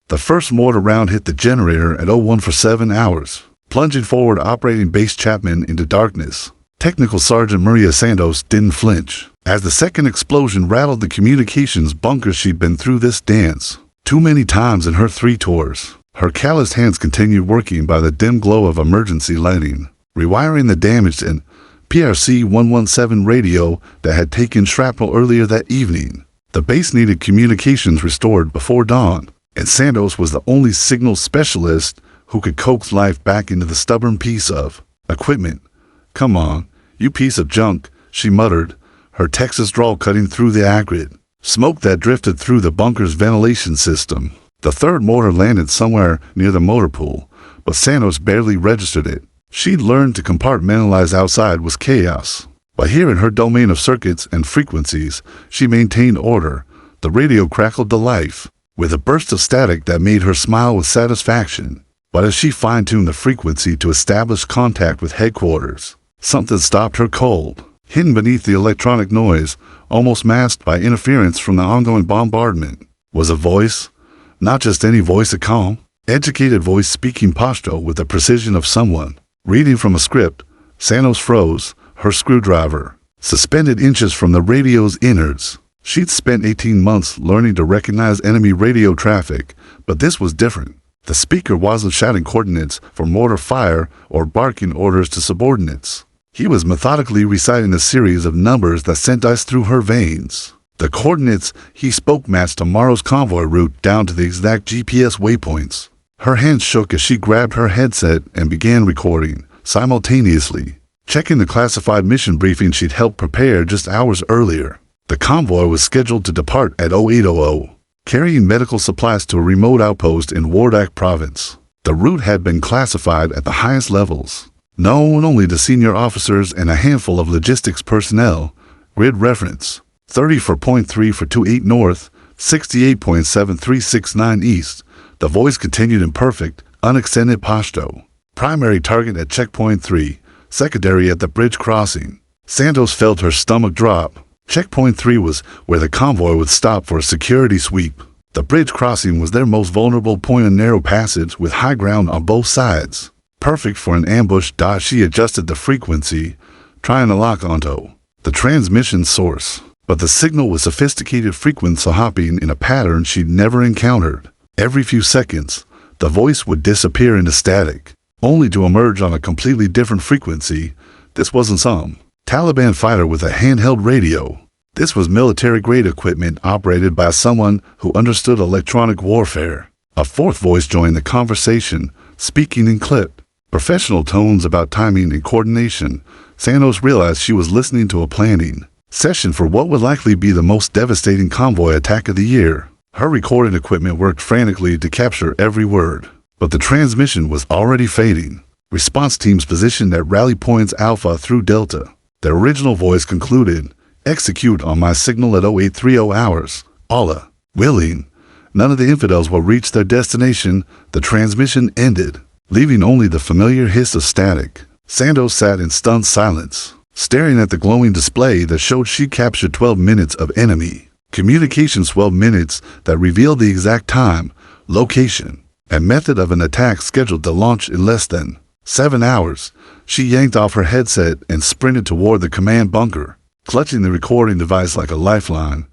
The first mortar round hit the generator at 01 for 7 hours, plunging forward Operating Base Chapman into darkness. Technical Sergeant Maria Santos didn't flinch as the second explosion rattled the communications bunker. She'd been through this dance too many times in her 3 tours. Her calloused hands continued working by the dim glow of emergency lighting, rewiring the damaged and PRC 117 radio that had taken shrapnel earlier that evening. The base needed communications restored before dawn, and Santos was the only signal specialist who could coax life back into the stubborn piece of equipment. "Come on, you piece of junk," she muttered, her Texas drawl cutting through the acrid smoke that drifted through the bunker's ventilation system. The third mortar landed somewhere near the motor pool, but Santos barely registered it. She'd learned to compartmentalize outside was chaos, but here in her domain of circuits and frequencies, she maintained order. The radio crackled to life, with a burst of static that made her smile with satisfaction. But as she fine-tuned the frequency to establish contact with headquarters, something stopped her cold. Hidden beneath the electronic noise, almost masked by interference from the ongoing bombardment, was a voice. Not just any voice, a calm, educated voice speaking Pashto with the precision of someone reading from a script. Santos froze, her screwdriver suspended inches from the radio's innards. She'd spent 18 months learning to recognize enemy radio traffic, but this was different. The speaker wasn't shouting coordinates for mortar fire or barking orders to subordinates. He was methodically reciting a series of numbers that sent ice through her veins. The coordinates he spoke matched tomorrow's convoy route down to the exact GPS waypoints. Her hands shook as she grabbed her headset and began recording, simultaneously, checking the classified mission briefing she'd helped prepare just hours earlier. The convoy was scheduled to depart at 0800, carrying medical supplies to a remote outpost in Wardak Province. The route had been classified at the highest levels, known only to senior officers and a handful of logistics personnel. Grid reference: 30.3 for 28 north, 68.7369 east. The voice continued in perfect, unaccented Pashto. Primary target at checkpoint 3, secondary at the bridge crossing. Santos felt her stomach drop. Checkpoint 3 was where the convoy would stop for a security sweep. The bridge crossing was their most vulnerable point in narrow passage with high ground on both sides. Perfect for an ambush. She adjusted the frequency, trying to lock onto the transmission source. But the signal was sophisticated frequency hopping in a pattern she'd never encountered. Every few seconds, the voice would disappear into static, only to emerge on a completely different frequency. This wasn't some Taliban fighter with a handheld radio. This was military-grade equipment operated by someone who understood electronic warfare. A fourth voice joined the conversation, speaking in clipped, professional tones about timing and coordination. Santos realized she was listening to a planning session for what would likely be the most devastating convoy attack of the year. Her recording equipment worked frantically to capture every word, but the transmission was already fading. Response teams positioned at rally points Alpha through Delta. The original voice concluded, "Execute on my signal at 0830 hours. Allah willing." None of the infidels will reach their destination. The transmission ended, leaving only the familiar hiss of static. Santos sat in stunned silence, staring at the glowing display that showed she captured 12 minutes of enemy communications, 12 minutes that revealed the exact time, location, and method of an attack scheduled to launch in less than 7 hours. She yanked off her headset and sprinted toward the command bunker, clutching the recording device like a lifeline.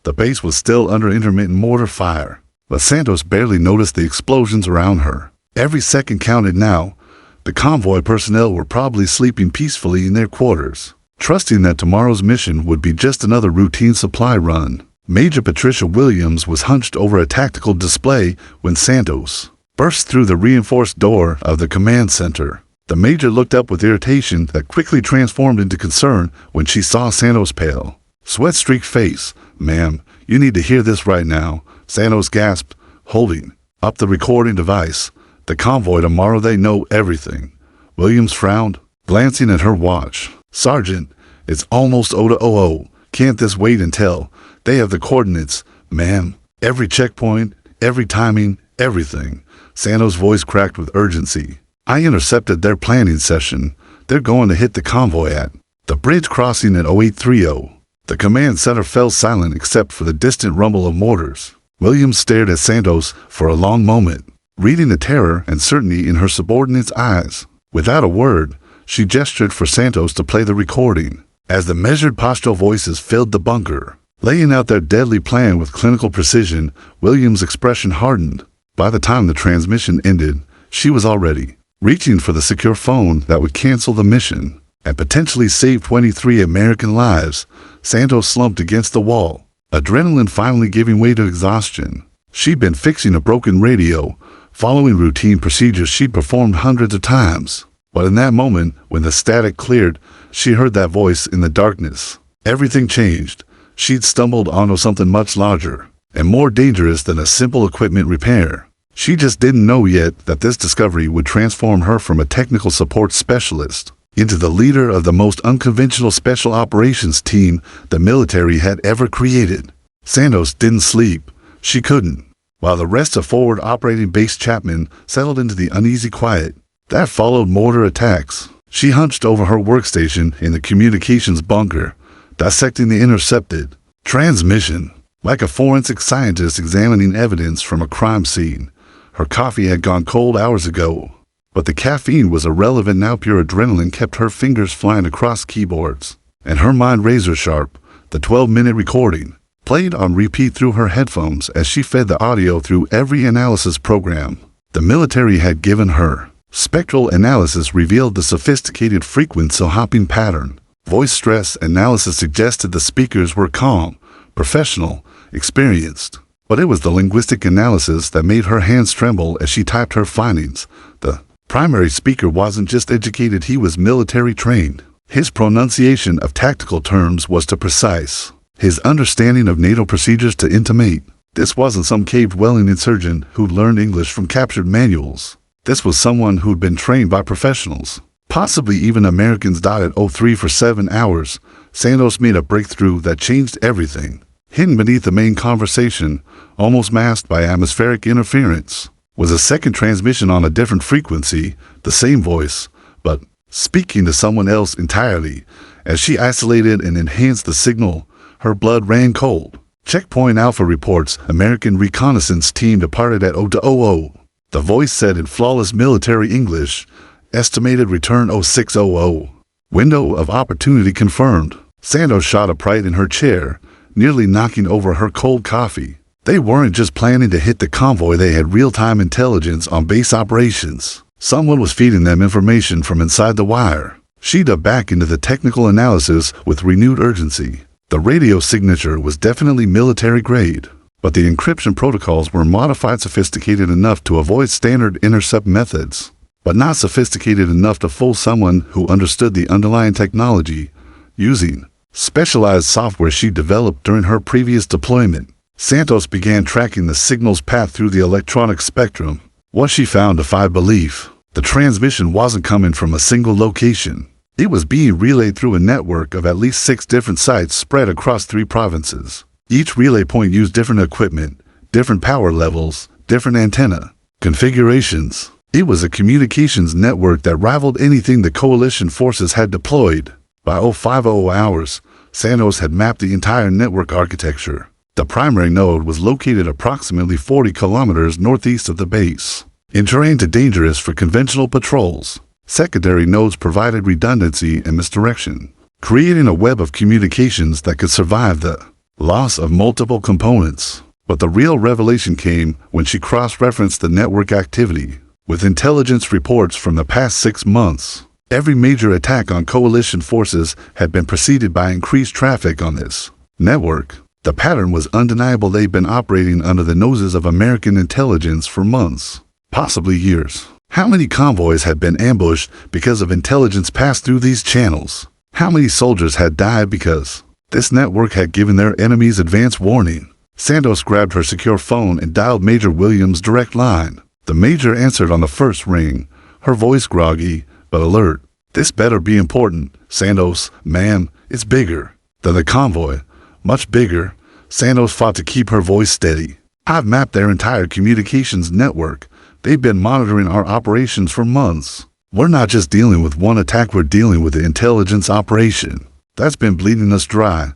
The base was still under intermittent mortar fire, but Santos barely noticed the explosions around her. Every second counted now. The convoy personnel were probably sleeping peacefully in their quarters, trusting that tomorrow's mission would be just another routine supply run. Major Patricia Williams was hunched over a tactical display when Santos burst through the reinforced door of the command center. The major looked up with irritation that quickly transformed into concern when she saw Santos' pale, sweat-streaked face. "Ma'am, you need to hear this right now," Santos gasped, holding up the recording device. "The convoy tomorrow, they know everything." Williams frowned, glancing at her watch. "Sergeant, it's almost 00. Can't this wait until they have the coordinates, ma'am? Every checkpoint, every timing, everything." Santos' voice cracked with urgency. "I intercepted their planning session. They're going to hit the convoy at the bridge crossing at 0830. The command center fell silent except for the distant rumble of mortars. Williams stared at Santos for a long moment, reading the terror and certainty in her subordinate's eyes. Without a word, she gestured for Santos to play the recording. As the measured postural voices filled the bunker, laying out their deadly plan with clinical precision, Williams' expression hardened. By the time the transmission ended, she was already reaching for the secure phone that would cancel the mission and potentially save 23 American lives. Santos slumped against the wall, adrenaline finally giving way to exhaustion. She'd been fixing a broken radio, following routine procedures she'd performed hundreds of times. But in that moment, when the static cleared, she heard that voice in the darkness. Everything changed. She'd stumbled onto something much larger and more dangerous than a simple equipment repair. She just didn't know yet that this discovery would transform her from a technical support specialist into the leader of the most unconventional special operations team the military had ever created. Santos didn't sleep. She couldn't. While the rest of Forward Operating Base Chapman settled into the uneasy quiet that followed mortar attacks, she hunched over her workstation in the communications bunker, dissecting the intercepted transmission like a forensic scientist examining evidence from a crime scene. Her coffee had gone cold hours ago, but the caffeine was irrelevant now. Pure adrenaline kept her fingers flying across keyboards, and her mind razor sharp. The 12-minute recording played on repeat through her headphones as she fed the audio through every analysis program the military had given her. Spectral analysis revealed the sophisticated frequency hopping pattern. Voice stress analysis suggested the speakers were calm, professional, experienced. But it was the linguistic analysis that made her hands tremble as she typed her findings. The primary speaker wasn't just educated, he was military trained. His pronunciation of tactical terms was too precise. His understanding of NATO procedures to intimate. This wasn't some cave-dwelling insurgent who'd learned English from captured manuals. This was someone who'd been trained by professionals, possibly even Americans. At 03 for 7 hours, Santos made a breakthrough that changed everything. Hidden beneath the main conversation, almost masked by atmospheric interference, was a second transmission on a different frequency, the same voice, but speaking to someone else entirely. As she isolated and enhanced the signal, her blood ran cold. Checkpoint Alpha reports American reconnaissance team departed at 02:00. The voice said in flawless military English, estimated return 0600. Window of opportunity confirmed. Santos shot upright in her chair, nearly knocking over her cold coffee. They weren't just planning to hit the convoy, they had real-time intelligence on base operations. Someone was feeding them information from inside the wire. She dug back into the technical analysis with renewed urgency. The radio signature was definitely military grade, but the encryption protocols were modified, sophisticated enough to avoid standard intercept methods, but not sophisticated enough to fool someone who understood the underlying technology. Using specialized software she developed during her previous deployment, Santos began tracking the signal's path through the electronic spectrum. What she found defied belief. The transmission wasn't coming from a single location. It was being relayed through a network of at least 6 different sites spread across 3 provinces. Each relay point used different equipment, different power levels, different antenna configurations. It was a communications network that rivaled anything the coalition forces had deployed. By 0500 hours, Santos had mapped the entire network architecture. The primary node was located approximately 40 kilometers northeast of the base, in terrain too dangerous for conventional patrols. Secondary nodes provided redundancy and misdirection, creating a web of communications that could survive the loss of multiple components. But the real revelation came when she cross-referenced the network activity with intelligence reports from the past 6 months. Every major attack on coalition forces had been preceded by increased traffic on this network. The pattern was undeniable. They'd been operating under the noses of American intelligence for months, possibly years. How many convoys had been ambushed because of intelligence passed through these channels? How many soldiers had died because this network had given their enemies advance warning? Santos grabbed her secure phone and dialed Major Williams' direct line. The major answered on the first ring, her voice groggy but alert. This better be important, Santos. Ma'am, it's bigger than the convoy. Much bigger. Santos fought to keep her voice steady. I've mapped their entire communications network. They've been monitoring our operations for months. We're not just dealing with one attack, we're dealing with the intelligence operation that's been bleeding us dry.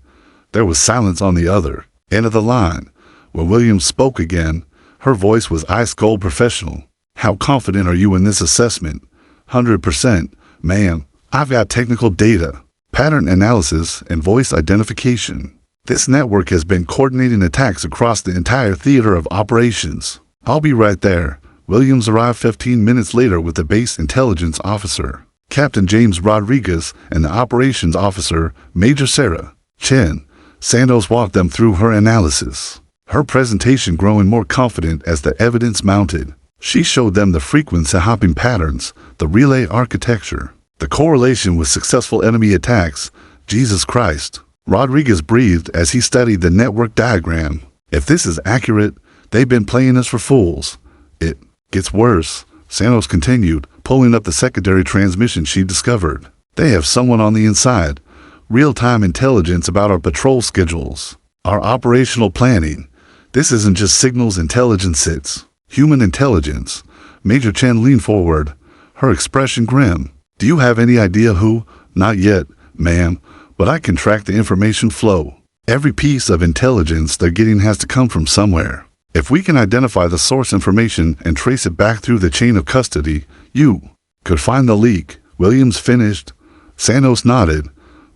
There was silence on the other end of the line. When Williams spoke again, her voice was ice-cold professional. "How confident are you in this assessment?" 100%, ma'am. I've got technical data, pattern analysis, and voice identification. This network has been coordinating attacks across the entire theater of operations. I'll be right there. Williams arrived 15 minutes later with the base intelligence officer, Captain James Rodriguez, and the operations officer, Major Sarah Chen. Santos walked them through her analysis, her presentation growing more confident as the evidence mounted. She showed them the frequency hopping patterns, the relay architecture, the correlation with successful enemy attacks. Jesus Christ. Rodriguez breathed as he studied the network diagram. If this is accurate, they've been playing us for fools. It gets worse, Santos continued, pulling up the secondary transmission she discovered. They have someone on the inside. Real-time intelligence about our patrol schedules, our operational planning. This isn't just signals intelligence, it's human intelligence. Major Chen leaned forward, her expression grim. "Do you have any idea who?" "Not yet, ma'am, but I can track the information flow. Every piece of intelligence they're getting has to come from somewhere. If we can identify the source information and trace it back through the chain of custody, you could find the leak." Williams finished. Santos nodded.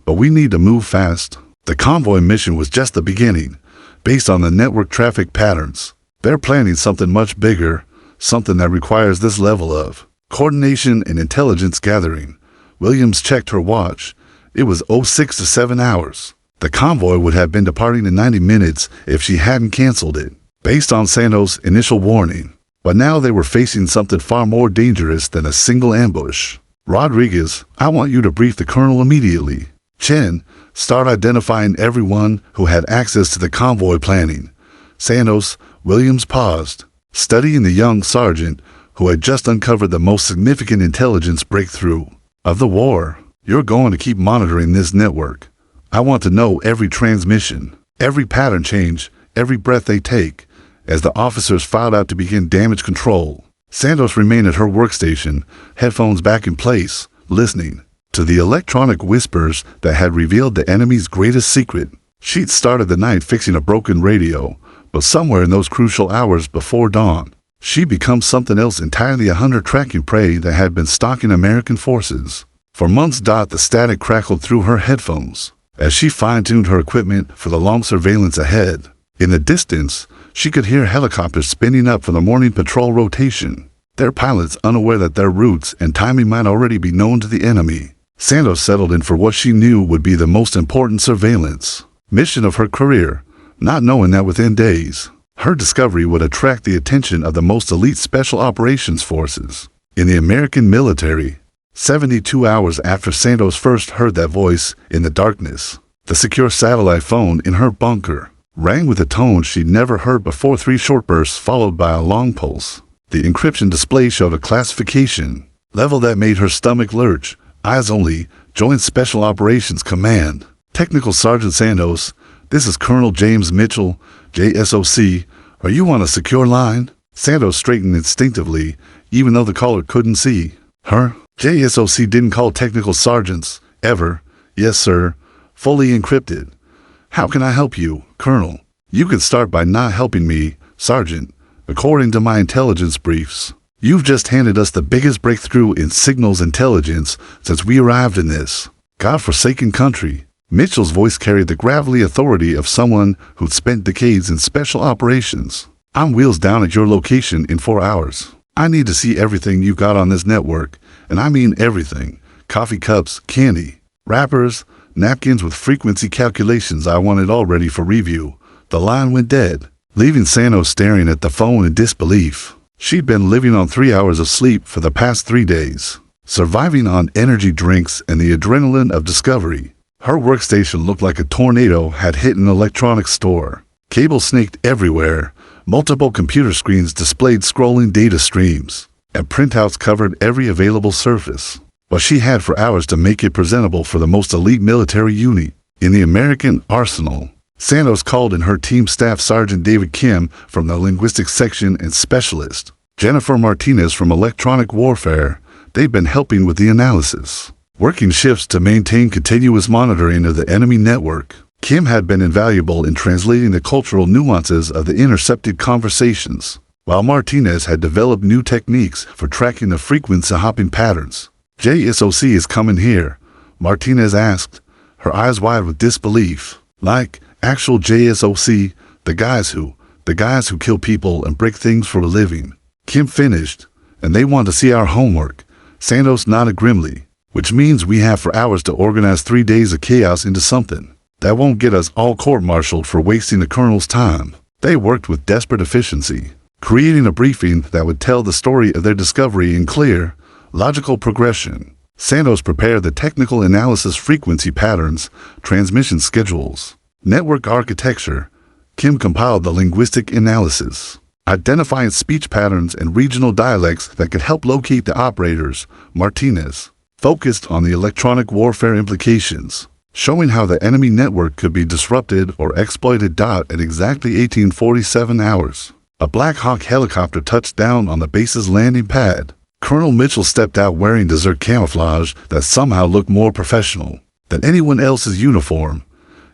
"But we need to move fast." The convoy mission was just the beginning. Based on the network traffic patterns, they're planning something much bigger, something that requires this level of coordination and intelligence gathering. Williams checked her watch. It was 06 to 7 hours. The convoy would have been departing in 90 minutes if she hadn't canceled it, based on Santos' initial warning. But now they were facing something far more dangerous than a single ambush. "Rodriguez, I want you to brief the colonel immediately. Chen, start identifying everyone who had access to the convoy planning." Santos. Williams paused, studying the young sergeant who had just uncovered the most significant intelligence breakthrough of the war. "You're going to keep monitoring this network. I want to know every transmission, every pattern change, every breath they take." As the officers filed out to begin damage control, Santos remained at her workstation, headphones back in place, listening to the electronic whispers that had revealed the enemy's greatest secret. She'd started the night fixing a broken radio, but somewhere in those crucial hours before dawn, she'd become something else entirely, a hunter tracking prey that had been stalking American forces. For months, the static crackled through her headphones as she fine-tuned her equipment for the long surveillance ahead. In the distance, she could hear helicopters spinning up for the morning patrol rotation, their pilots unaware that their routes and timing might already be known to the enemy. Santos settled in for what she knew would be the most important surveillance mission of her career, not knowing that within days, her discovery would attract the attention of the most elite special operations forces in the American military. 72 hours after Santos first heard that voice in the darkness, the secure satellite phone in her bunker rang with a tone she'd never heard before. 3 short bursts followed by a long pulse. The encryption display showed a classification level that made her stomach lurch. "Eyes only, Joint Special Operations Command. Technical Sergeant Santos, this is Colonel James Mitchell, JSOC. Are you on a secure line?" Santos straightened instinctively, even though the caller couldn't see her. JSOC didn't call technical sergeants, ever. "Yes, sir. Fully encrypted." "How can I help you, Colonel?" "You can start by not helping me, Sergeant. According to my intelligence briefs, you've just handed us the biggest breakthrough in signals intelligence since we arrived in this godforsaken country." Mitchell's voice carried the gravelly authority of someone who'd spent decades in special operations. "I'm wheels down at your location in 4 hours. I need to see everything you've got on this network, and I mean everything. Coffee cups, candy, wrappers, napkins with frequency calculations. I want it all ready for review." The line went dead, leaving Santos staring at the phone in disbelief. She'd been living on 3 hours of sleep for the past 3 days, surviving on energy drinks and the adrenaline of discovery. Her workstation looked like a tornado had hit an electronics store. Cables snaked everywhere, multiple computer screens displayed scrolling data streams, and printouts covered every available surface. But she had for hours to make it presentable for the most elite military unit in the American arsenal. Santos called in her team staff, Sergeant David Kim from the linguistics section and specialist Jennifer Martinez from electronic warfare. They'd been helping with the analysis, working shifts to maintain continuous monitoring of the enemy network. Kim had been invaluable in translating the cultural nuances of the intercepted conversations, while Martinez had developed new techniques for tracking the frequency hopping patterns. JSOC is coming here, Martinez asked, her eyes wide with disbelief. Like, actual JSOC, the guys who kill people and break things for a living. Kim finished, and they want to see our homework. Santos nodded grimly, which means we have for hours to organize 3 days of chaos into something that won't get us all court-martialed for wasting the colonel's time. They worked with desperate efficiency, creating a briefing that would tell the story of their discovery in clear, logical progression. Santos prepared the technical analysis frequency patterns, transmission schedules, network architecture. Kim compiled the linguistic analysis, identifying speech patterns and regional dialects that could help locate the operators. Martinez focused on the electronic warfare implications, showing how the enemy network could be disrupted or exploited. At exactly 1847 hours, a Black Hawk helicopter touched down on the base's landing pad. Colonel Mitchell stepped out wearing desert camouflage that somehow looked more professional than anyone else's uniform.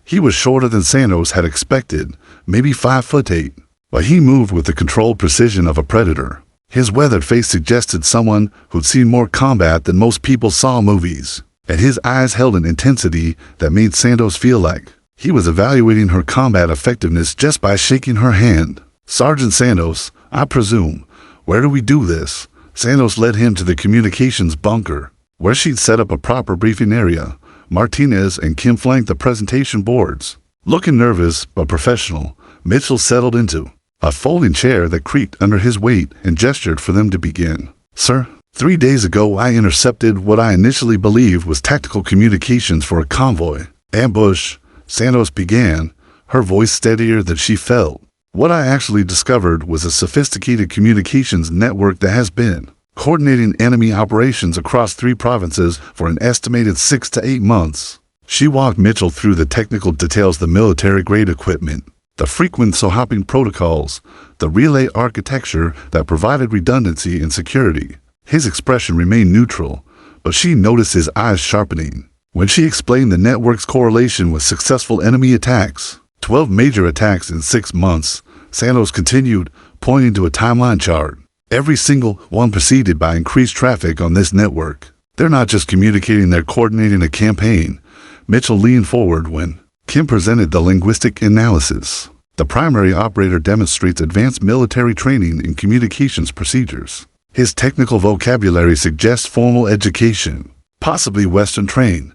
He was shorter than Santos had expected, maybe 5'8", but he moved with the controlled precision of a predator. His weathered face suggested someone who'd seen more combat than most people saw movies, and his eyes held an intensity that made Santos feel like he was evaluating her combat effectiveness just by shaking her hand. Sergeant Santos, I presume. Where do we do this? Santos led him to the communications bunker, where she'd set up a proper briefing area. Martinez and Kim flanked the presentation boards. Looking nervous but professional, Mitchell settled into a folding chair that creaked under his weight and gestured for them to begin. Sir, 3 days ago I intercepted what I initially believed was tactical communications for a convoy. Ambush, Santos began, her voice steadier than she felt. What I actually discovered was a sophisticated communications network that has been coordinating enemy operations across 3 provinces for an estimated 6 to 8 months. She walked Mitchell through the technical details, the military-grade equipment, the frequency hopping protocols, the relay architecture that provided redundancy and security. His expression remained neutral, but she noticed his eyes sharpening when she explained the network's correlation with successful enemy attacks. 12 major attacks in 6 months, Santos continued, pointing to a timeline chart. Every single one preceded by increased traffic on this network. They're not just communicating, they're coordinating a campaign. Mitchell leaned forward when Kim presented the linguistic analysis. The primary operator demonstrates advanced military training in communications procedures. His technical vocabulary suggests formal education, possibly Western trained.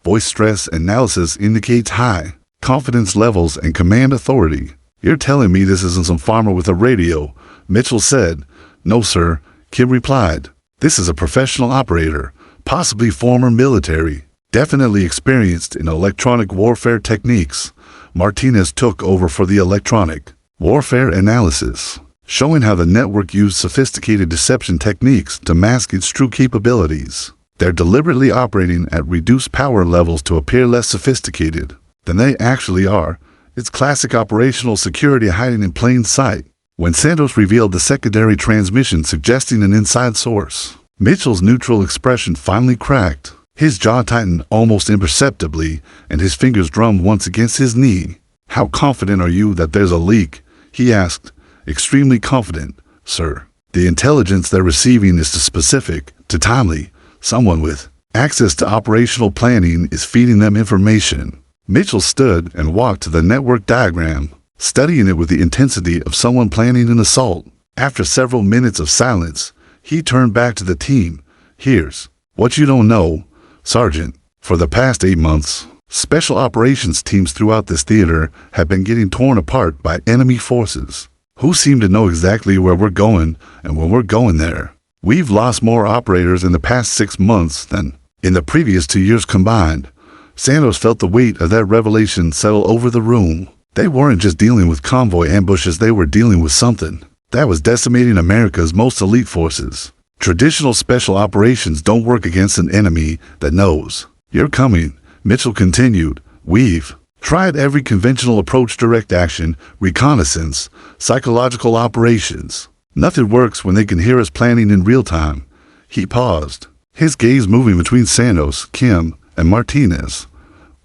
Voice stress analysis indicates high confidence levels and command authority. You're telling me this isn't some farmer with a radio? Mitchell said. No, sir, Kim replied. This is a professional operator, possibly former military, definitely experienced in electronic warfare techniques. Martinez took over for the electronic warfare analysis, showing how the network used sophisticated deception techniques to mask its true capabilities. They're deliberately operating at reduced power levels to appear less sophisticated than they actually are. It's classic operational security hiding in plain sight. When Santos revealed the secondary transmission suggesting an inside source, Mitchell's neutral expression finally cracked. His jaw tightened almost imperceptibly, and his fingers drummed once against his knee. How confident are you that there's a leak? He asked. Extremely confident, sir. The intelligence they're receiving is too specific, too timely. Someone with access to operational planning is feeding them information. Mitchell stood and walked to the network diagram, studying it with the intensity of someone planning an assault. After several minutes of silence, he turned back to the team. Here's what you don't know, Sergeant. For the past 8 months, special operations teams throughout this theater have been getting torn apart by enemy forces, who seem to know exactly where we're going and when we're going there. We've lost more operators in the past 6 months than in the previous 2 years combined. Santos felt the weight of that revelation settle over the room. They weren't just dealing with convoy ambushes, they were dealing with something that was decimating America's most elite forces. Traditional special operations don't work against an enemy that knows you're coming, Mitchell continued. We've tried every conventional approach: direct action, reconnaissance, psychological operations. Nothing works when they can hear us planning in real time. He paused, his gaze moving between Santos, Kim, and Martinez.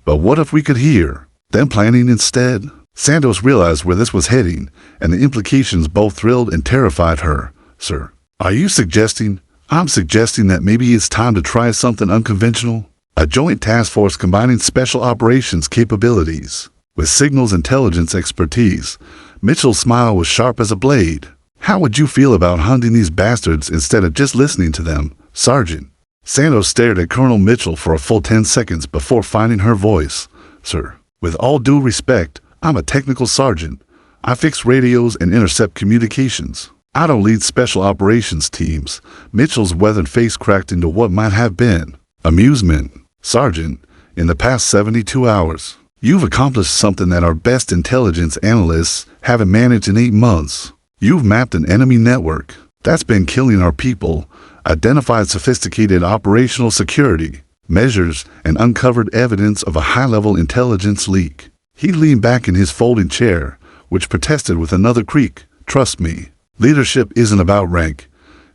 But what if we could hear than planning instead? Santos realized where this was heading, and the implications both thrilled and terrified her. Sir, are you suggesting? I'm suggesting that maybe it's time to try something unconventional. A joint task force combining special operations capabilities with signals intelligence expertise. Mitchell's smile was sharp as a blade. How would you feel about hunting these bastards instead of just listening to them, Sergeant? Santos stared at Colonel Mitchell for a full 10 seconds before finding her voice. Sir, with all due respect, I'm a technical sergeant. I fix radios and intercept communications. I don't lead special operations teams. Mitchell's weathered face cracked into what might have been amusement. Sergeant, in the past 72 hours, you've accomplished something that our best intelligence analysts haven't managed in 8 months. You've mapped an enemy network that's been killing our people, identified sophisticated operational security measures, and uncovered evidence of a high-level intelligence leak. He leaned back in his folding chair, which protested with another creak. Trust me, leadership isn't about rank.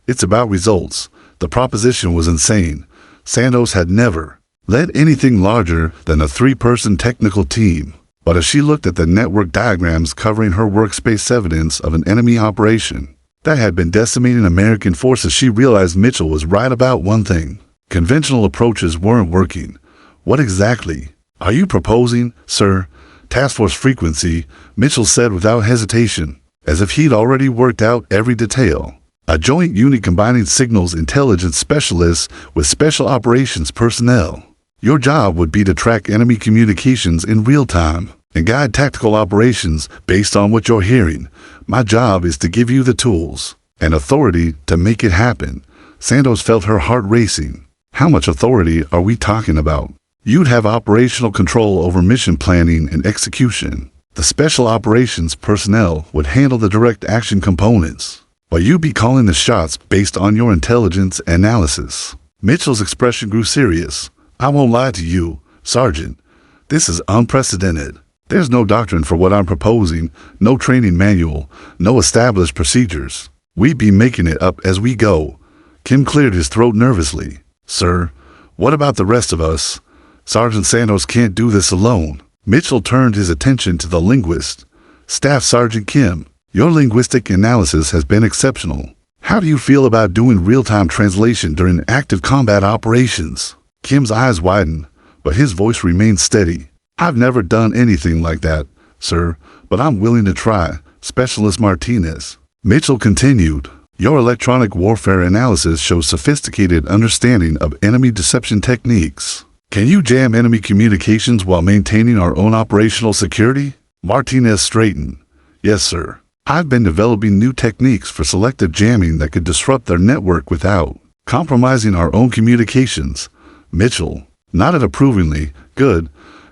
It's about results. The proposition was insane. Santos had never led anything larger than a 3-person technical team. But as she looked at the network diagrams covering her workspace evidence of an enemy operation that had been decimating American forces, she realized Mitchell was right about one thing. Conventional approaches weren't working. What exactly are you proposing, sir? Task Force frequency, Mitchell said without hesitation, as if he'd already worked out every detail. A joint unit combining signals intelligence specialists with special operations personnel. Your job would be to track enemy communications in real time and guide tactical operations based on what you're hearing. My job is to give you the tools and authority to make it happen. Santos felt her heart racing. How much authority are we talking about? You'd have operational control over mission planning and execution. The special operations personnel would handle the direct action components, but you'd be calling the shots based on your intelligence analysis. Mitchell's expression grew serious. I won't lie to you, Sergeant. This is unprecedented. There's no doctrine for what I'm proposing, no training manual, no established procedures. We'd be making it up as we go. Kim cleared his throat nervously. Sir, what about the rest of us? Sergeant Santos can't do this alone. Mitchell turned his attention to the linguist. Staff Sergeant Kim, your linguistic analysis has been exceptional. How do you feel about doing real-time translation during active combat operations? Kim's eyes widened, but his voice remained steady. I've never done anything like that, sir, but I'm willing to try. Specialist Martinez. Mitchell continued. Your electronic warfare analysis shows sophisticated understanding of enemy deception techniques. Can you jam enemy communications while maintaining our own operational security? Martinez straightened. Yes, sir. I've been developing new techniques for selective jamming that could disrupt their network without compromising our own communications. Mitchell nodded approvingly. Good.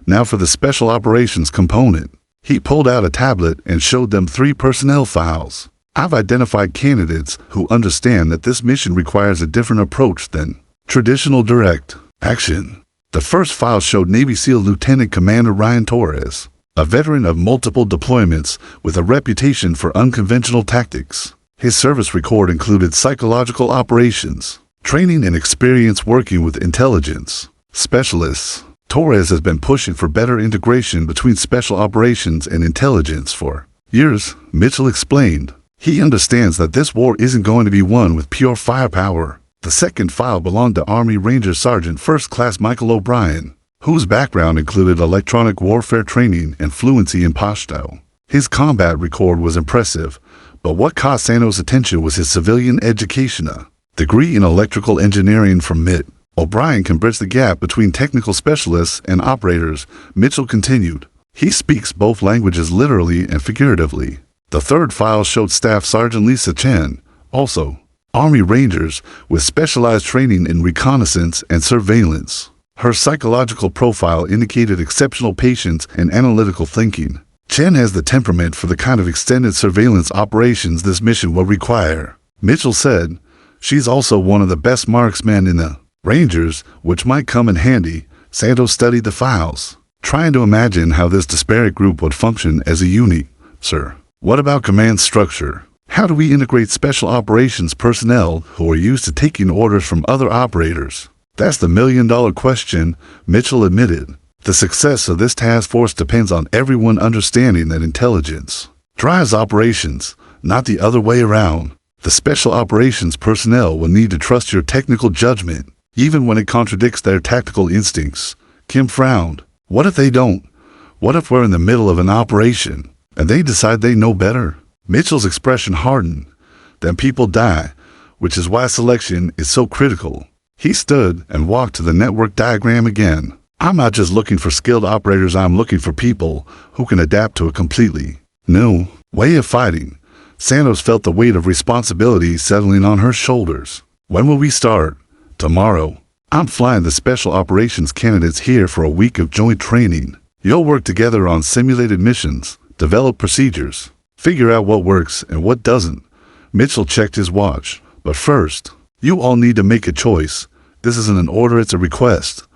Now for the special operations component. He pulled out a tablet and showed them 3 personnel files. I've identified candidates who understand that this mission requires a different approach than traditional direct action. The first file showed Navy SEAL Lieutenant Commander Ryan Torres, a veteran of multiple deployments with a reputation for unconventional tactics. His service record included psychological operations, training, and experience working with intelligence specialists. Torres has been pushing for better integration between special operations and intelligence for years, Mitchell explained. He understands that this war isn't going to be won with pure firepower. The second file belonged to Army Ranger Sergeant First Class Michael O'Brien, whose background included electronic warfare training and fluency in Pashto. His combat record was impressive, but what caught Santos' attention was his civilian education, a degree in electrical engineering from MIT. O'Brien can bridge the gap between technical specialists and operators, Mitchell continued. He speaks both languages literally and figuratively. The third file showed Staff Sergeant Lisa Chen, also Army Rangers, with specialized training in reconnaissance and surveillance. Her psychological profile indicated exceptional patience and analytical thinking. Chen has the temperament for the kind of extended surveillance operations this mission will require. Mitchell said, she's also one of the best marksmen in the Rangers, which might come in handy. Santos studied the files, trying to imagine how this disparate group would function as a unit. Sir, what about command structure? How do we integrate special operations personnel who are used to taking orders from other operators? That's the million-dollar question, Mitchell admitted. The success of this task force depends on everyone understanding that intelligence drives operations, not the other way around. The special operations personnel will need to trust your technical judgment, even when it contradicts their tactical instincts. Kim frowned. What if they don't? What if we're in the middle of an operation, and they decide they know better? Mitchell's expression hardened. Then people die, which is why selection is so critical. He stood and walked to the network diagram again. I'm not just looking for skilled operators, I'm looking for people who can adapt to a completely new way of fighting. Santos felt the weight of responsibility settling on her shoulders. When will we start? Tomorrow. I'm flying the special operations candidates here for a week of joint training. You'll work together on simulated missions, develop procedures, figure out what works and what doesn't. Mitchell checked his watch. But first, you all need to make a choice. This isn't an order, it's a request.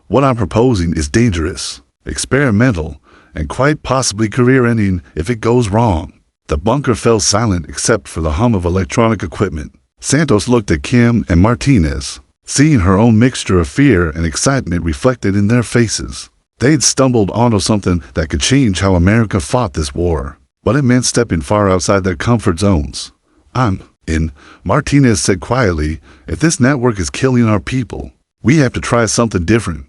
What I'm proposing is dangerous, experimental, and quite possibly career-ending if it goes wrong. The bunker fell silent except for the hum of electronic equipment. Santos looked at Kim and Martinez, seeing her own mixture of fear and excitement reflected in their faces. They'd stumbled onto something that could change how America fought this war, but it meant stepping far outside their comfort zones. I'm in, Martinez said quietly. If this network is killing our people, we have to try something different.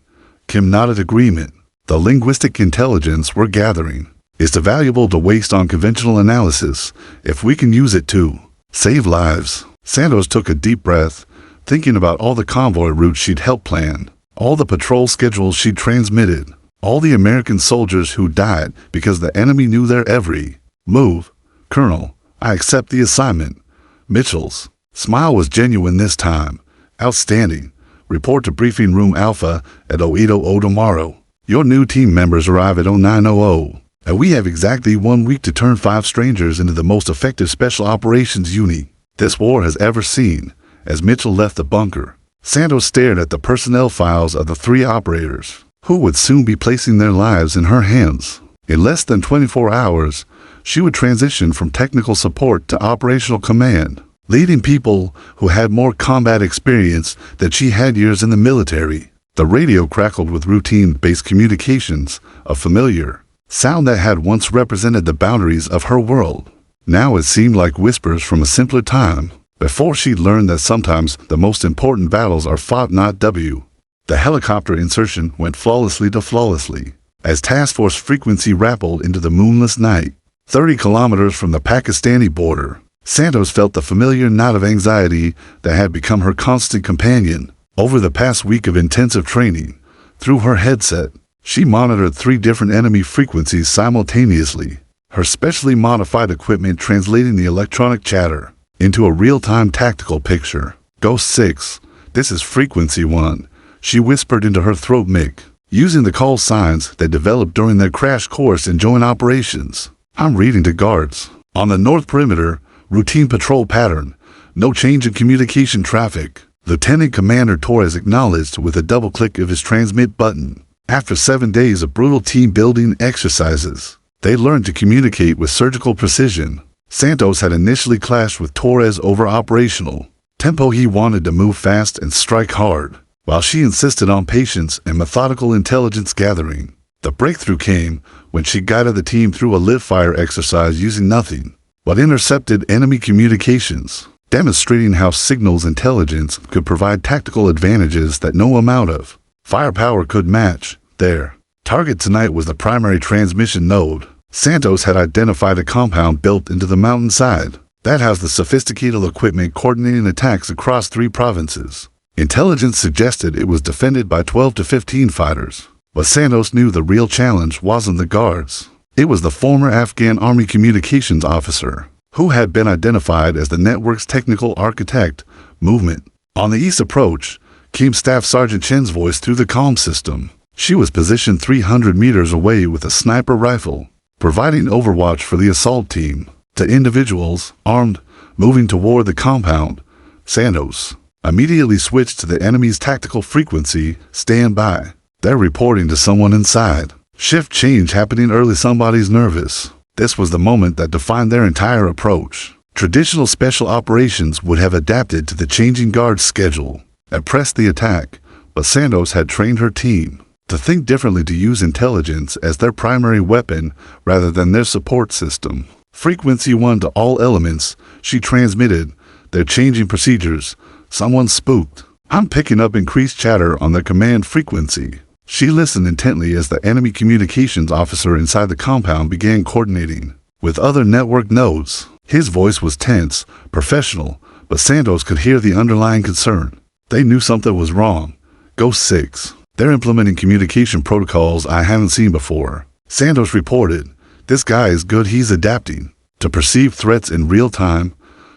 Kim nodded agreement. The linguistic intelligence we're gathering is too valuable to waste on conventional analysis if we can use it to save lives. Santos took a deep breath, thinking about all the convoy routes she'd helped plan, all the patrol schedules she'd transmitted, all the American soldiers who died because the enemy knew their every move. Colonel, I accept the assignment. Mitchell's smile was genuine this time. Outstanding. Report to Briefing Room Alpha at 0800 tomorrow. Your new team members arrive at 0900, and we have exactly 1 week to turn 5 strangers into the most effective special operations unit this war has ever seen. As Mitchell left the bunker, Santos stared at the personnel files of the 3 operators, who would soon be placing their lives in her hands. In less than 24 hours, she would transition from technical support to operational command, leading people who had more combat experience than she had years in the military. The radio crackled with routine-based communications, a familiar sound that had once represented the boundaries of her world. Now it seemed like whispers from a simpler time, before she'd learned that sometimes the most important battles are fought, not won. The helicopter insertion went flawlessly to flawlessly, as task force frequency rappelled into the moonless night. 30 kilometers from the Pakistani border, Santos felt the familiar knot of anxiety that had become her constant companion. Over the past week of intensive training, through her headset, she monitored 3 different enemy frequencies simultaneously, her specially modified equipment translating the electronic chatter into a real-time tactical picture. Ghost 6, this is frequency 1, she whispered into her throat mic, using the call signs that developed during their crash course in joint operations. I'm reading to guards. On the north perimeter, routine patrol pattern, no change in communication traffic. Lieutenant Commander Torres acknowledged with a double click of his transmit button. After 7 days of brutal team-building exercises, they learned to communicate with surgical precision. Santos had initially clashed with Torres over operational tempo. He wanted to move fast and strike hard, while she insisted on patience and methodical intelligence gathering. The breakthrough came when she guided the team through a live fire exercise using nothing but intercepted enemy communications, demonstrating how signals intelligence could provide tactical advantages that no amount of firepower could match. Their target tonight was the primary transmission node. Santos had identified a compound built into the mountainside that housed the sophisticated equipment coordinating attacks across 3 provinces. Intelligence suggested it was defended by 12 to 15 fighters, but Santos knew the real challenge wasn't the guards. It was the former Afghan Army communications officer, who had been identified as the network's technical architect. Movement. On the east approach, came Staff Sergeant Chen's voice through the comm system. She was positioned 300 meters away with a sniper rifle, providing overwatch for the assault team. To individuals, armed, moving toward the compound, Santos immediately switched to the enemy's tactical frequency. Stand by. They're reporting to someone inside. Shift change happening early. Somebody's nervous. This was the moment that defined their entire approach. Traditional special operations would have adapted to the changing guard schedule and pressed the attack, but Santos had trained her team to think differently, to use intelligence as their primary weapon rather than their support system. Frequency 1 to all elements, she transmitted. They're changing procedures. Someone's spooked. I'm picking up increased chatter on their command frequency. She listened intently as the enemy communications officer inside the compound began coordinating with other network nodes. His voice was tense, professional, but Santos could hear the underlying concern. They knew something was wrong. Ghost 6. They're implementing communication protocols I haven't seen before. Santos reported. This guy is good, he's adapting to perceive threats in real time.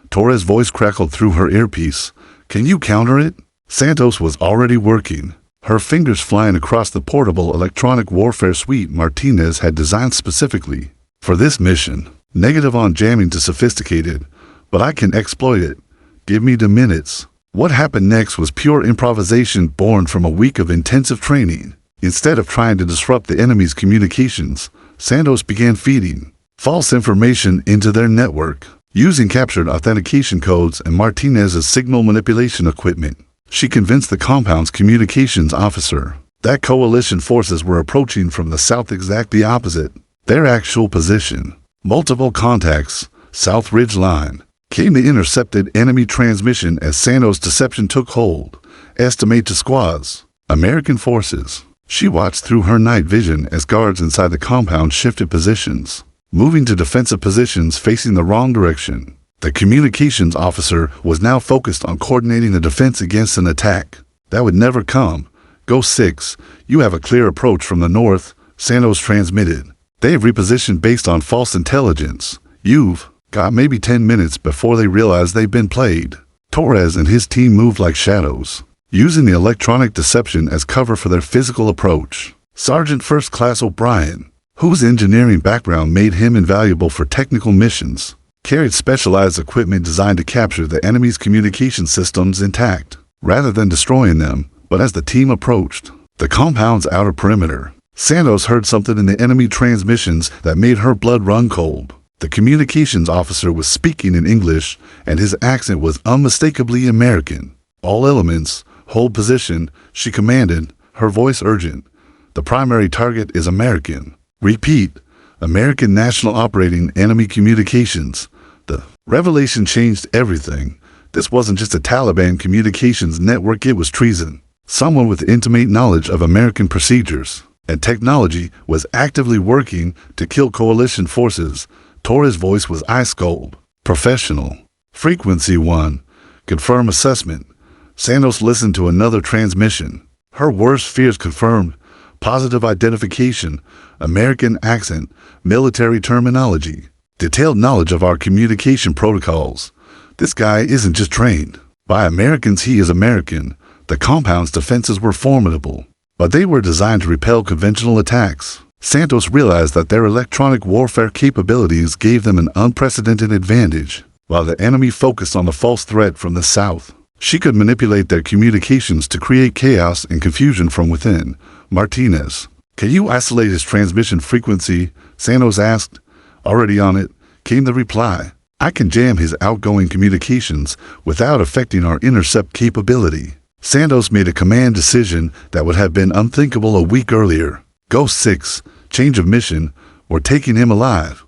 Torres' voice crackled through her earpiece. Can you counter it? Santos was already working, her fingers flying across the portable electronic warfare suite Martinez had designed specifically for this mission. Negative on jamming to sophisticated, but I can exploit it. Give me the minutes. What happened next was pure improvisation born from a week of intensive training. Instead of trying to disrupt the enemy's communications, Santos began feeding false information into their network, using captured authentication codes and Martinez's signal manipulation equipment. She convinced the compound's communications officer that coalition forces were approaching from the south, exactly opposite their actual position. Multiple contacts, South Ridge Line, came the intercepted enemy transmission as Santos' deception took hold. Estimate to squads, American forces. She watched through her night vision as guards inside the compound shifted positions, moving to defensive positions facing the wrong direction. The communications officer was now focused on coordinating the defense against an attack that would never come. Ghost 6, you have a clear approach from the north, Santos transmitted. They have repositioned based on false intelligence. You've got maybe 10 minutes before they realize they've been played. Torres and his team moved like shadows, using the electronic deception as cover for their physical approach. Sergeant First Class O'Brien, whose engineering background made him invaluable for technical missions, carried specialized equipment designed to capture the enemy's communication systems intact, rather than destroying them. But as the team approached the compound's outer perimeter, Santos heard something in the enemy transmissions that made her blood run cold. The communications officer was speaking in English, and his accent was unmistakably American. All elements, hold position, she commanded, her voice urgent. The primary target is American. Repeat, American National Operating Enemy Communications. The revelation changed everything. This wasn't just a Taliban communications network, it was treason. Someone with intimate knowledge of American procedures and technology was actively working to kill coalition forces. Torres' voice was ice cold, professional. Frequency 1, confirm assessment. Santos listened to another transmission. Her worst fears confirmed. Positive identification, American accent, military terminology, detailed knowledge of our communication protocols. This guy isn't just trained by Americans, he is American. The compound's defenses were formidable, but they were designed to repel conventional attacks. Santos realized that their electronic warfare capabilities gave them an unprecedented advantage. While the enemy focused on the false threat from the south, she could manipulate their communications to create chaos and confusion from within. Martinez, can you isolate his transmission frequency? Santos asked. Already on it, came the reply. I can jam his outgoing communications without affecting our intercept capability. Santos made a command decision that would have been unthinkable a week earlier. Ghost 6, change of mission, we're taking him alive.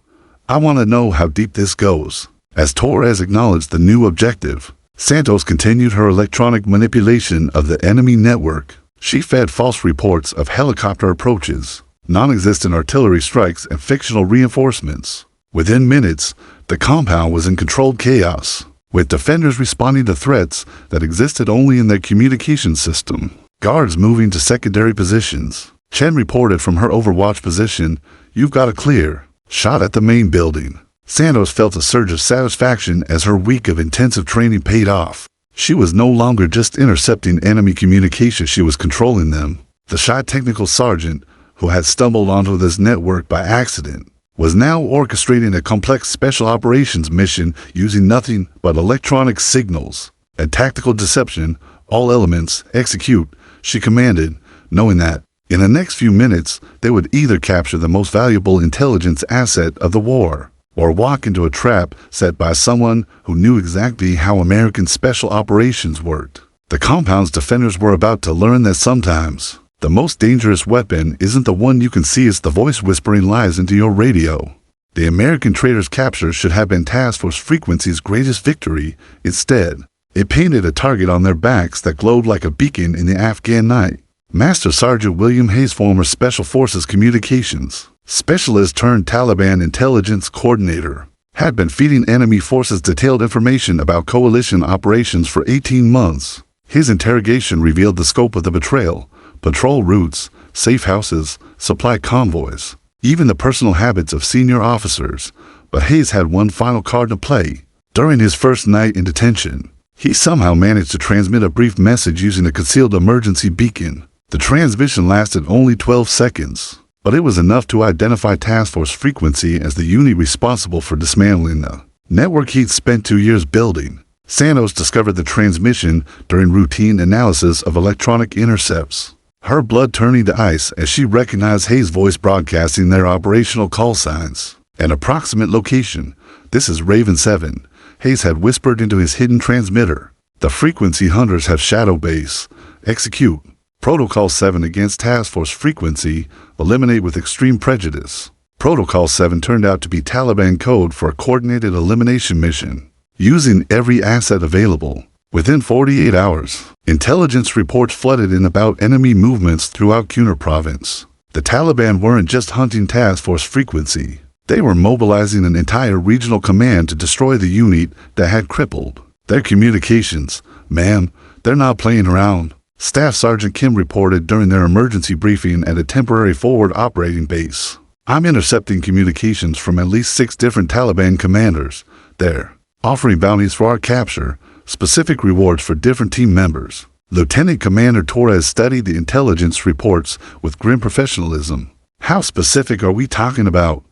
I want to know how deep this goes. As Torres acknowledged the new objective, Santos continued her electronic manipulation of the enemy network. She fed false reports of helicopter approaches, non-existent artillery strikes, and fictional reinforcements. Within minutes, the compound was in controlled chaos, with defenders responding to threats that existed only in their communication system. Guards moving to secondary positions. Chen reported from her overwatch position, "You've got a clear shot at the main building." Santos felt a surge of satisfaction as her week of intensive training paid off. She was no longer just intercepting enemy communications, she was controlling them. The shy technical sergeant, who had stumbled onto this network by accident, was now orchestrating a complex special operations mission using nothing but electronic signals and tactical deception. All elements, execute, she commanded, knowing that in the next few minutes they would either capture the most valuable intelligence asset of the war, or walk into a trap set by someone who knew exactly how American special operations worked. The compound's defenders were about to learn that sometimes The most dangerous weapon isn't the one you can see, it's the voice whispering lies into your radio. The American traitor's capture should have been Task Force Frequency's greatest victory. Instead, it painted a target on their backs that glowed like a beacon in the Afghan night. Master Sergeant William Hayes, former Special Forces Communications Specialist turned Taliban Intelligence Coordinator, had been feeding enemy forces detailed information about coalition operations for 18 months. His interrogation revealed the scope of the betrayal: patrol routes, safe houses, supply convoys, even the personal habits of senior officers. But Hayes had one final card to play. During his first night in detention, he somehow managed to transmit a brief message using a concealed emergency beacon. The transmission lasted only 12 seconds, but it was enough to identify Task Force Frequency as the unit responsible for dismantling the network he'd spent 2 years building. Santos discovered the transmission during routine analysis of electronic intercepts, her blood turning to ice as she recognized Hayes' voice broadcasting their operational call signs. An approximate location: "This is Raven 7, Hayes had whispered into his hidden transmitter. "The Frequency hunters have shadow base. Execute Protocol 7 against Task Force Frequency. Eliminate with extreme prejudice." Protocol 7 turned out to be Taliban code for a coordinated elimination mission, using every asset available. Within 48 hours, intelligence reports flooded in about enemy movements throughout Kunar province. The Taliban weren't just hunting Task Force Frequency. They were mobilizing an entire regional command to destroy the unit that had crippled their communications. "Ma'am, they're not playing around," Staff Sergeant Kim reported during their emergency briefing at a temporary forward operating base. "I'm intercepting communications from at least 6 different Taliban commanders. They're offering bounties for our capture, specific rewards for different team members." Lieutenant Commander Torres studied the intelligence reports with grim professionalism. "How specific are we talking about?"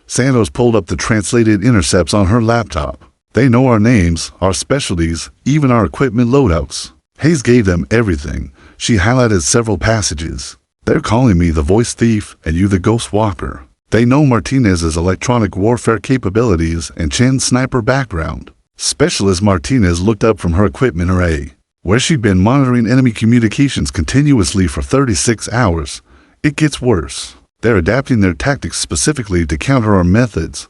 Santos pulled up the translated intercepts on her laptop. "They know our names, our specialties, even our equipment loadouts." Hayes gave them everything. She highlighted several passages. "They're calling me the voice thief and you the ghost walker. They know Martinez's electronic warfare capabilities and Chen's sniper background." Specialist Martinez looked up from her equipment array, where she'd been monitoring enemy communications continuously for 36 hours. "It gets worse. They're adapting their tactics specifically to counter our methods.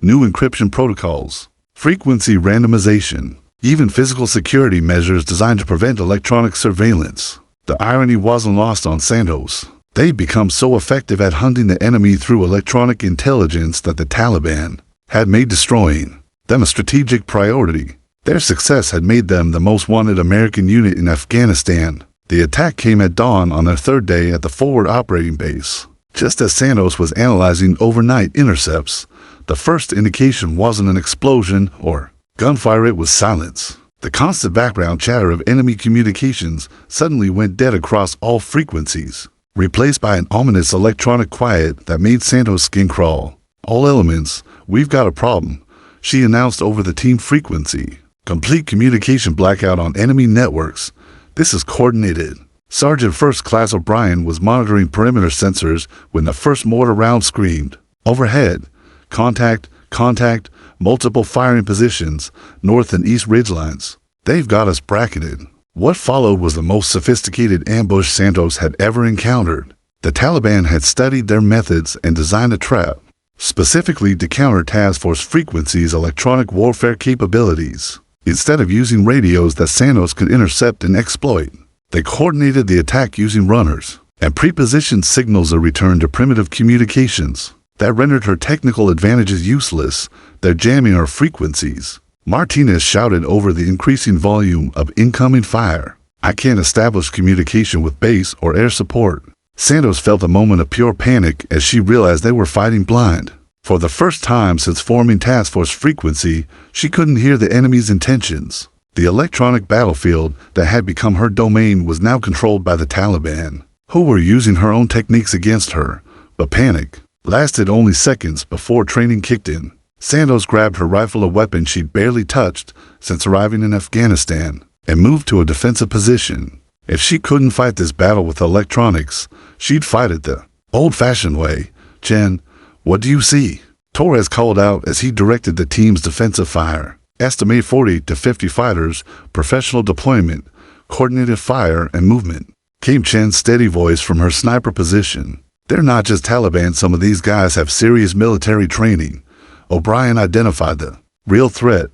New encryption protocols, frequency randomization, even physical security measures designed to prevent electronic surveillance." The irony wasn't lost on Santos. They'd become so effective at hunting the enemy through electronic intelligence that the Taliban had made destroying them a strategic priority. Their success had made them the most wanted American unit in Afghanistan. The attack came at dawn on their 3rd day at the forward operating base. Just as Santos was analyzing overnight intercepts, the first indication wasn't an explosion or gunfire, it was silence. The constant background chatter of enemy communications suddenly went dead across all frequencies, replaced by an ominous electronic quiet that made Santos' skin crawl. "All elements, we've got a problem," she announced over the team frequency. "Complete communication blackout on enemy networks. This is coordinated." Sergeant First Class O'Brien was monitoring perimeter sensors when the first mortar round screamed. Overhead, "Contact, contact, multiple firing positions, north and east ridgelines. They've got us bracketed." What followed was the most sophisticated ambush Santos had ever encountered. The Taliban had studied their methods and designed a trap, specifically to counter Task Force Frequency's electronic warfare capabilities. Instead of using radios that Santos could intercept and exploit, they coordinated the attack using runners and pre-positioned signals that returned to primitive communications. That rendered her technical advantages useless. "They're jamming our frequencies," Martinez shouted over the increasing volume of incoming fire. "I can't establish communication with base or air support." Santos felt a moment of pure panic as she realized they were fighting blind. For the first time since forming Task Force Frequency, she couldn't hear the enemy's intentions. The electronic battlefield that had become her domain was now controlled by the Taliban, who were using her own techniques against her. But panic lasted only seconds before training kicked in. Santos grabbed her rifle, a weapon she'd barely touched since arriving in Afghanistan, and moved to a defensive position. If she couldn't fight this battle with electronics, she'd fight it the old-fashioned way. "Chen, what do you see?" Torres called out as he directed the team's defensive fire. "Estimate 40 to 50 fighters, professional deployment, coordinated fire and movement." came Chen's steady voice from her sniper position. "They're not just Taliban, some of these guys have serious military training." O'Brien identified the real threat.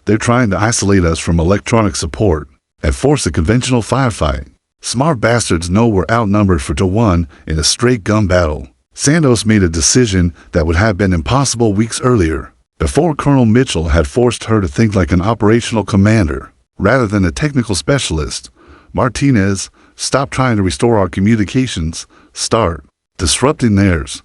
"They're trying to isolate us from electronic support and force a conventional firefight. Smart bastards know we're outnumbered 4-1 in a straight gun battle." Santos made a decision that would have been impossible weeks earlier, before Colonel Mitchell had forced her to think like an operational commander, rather than a technical specialist. "Martinez, stop trying to restore our communications. Start disrupting theirs."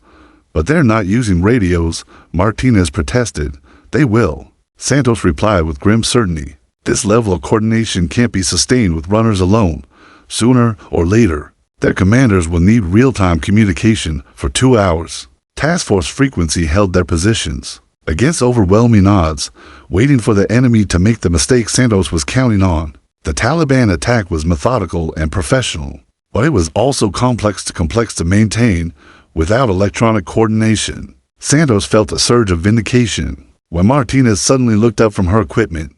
"But they're not using radios," Martinez protested. "They will," Santos replied with grim certainty. "This level of coordination can't be sustained with runners alone. Sooner or later, their commanders will need real-time communication for 2 hours." Task Force Frequency held their positions against overwhelming odds, waiting for the enemy to make the mistake Santos was counting on. The Taliban attack was methodical and professional, but it was also complex to maintain without electronic coordination. Santos felt a surge of vindication when Martinez suddenly looked up from her equipment.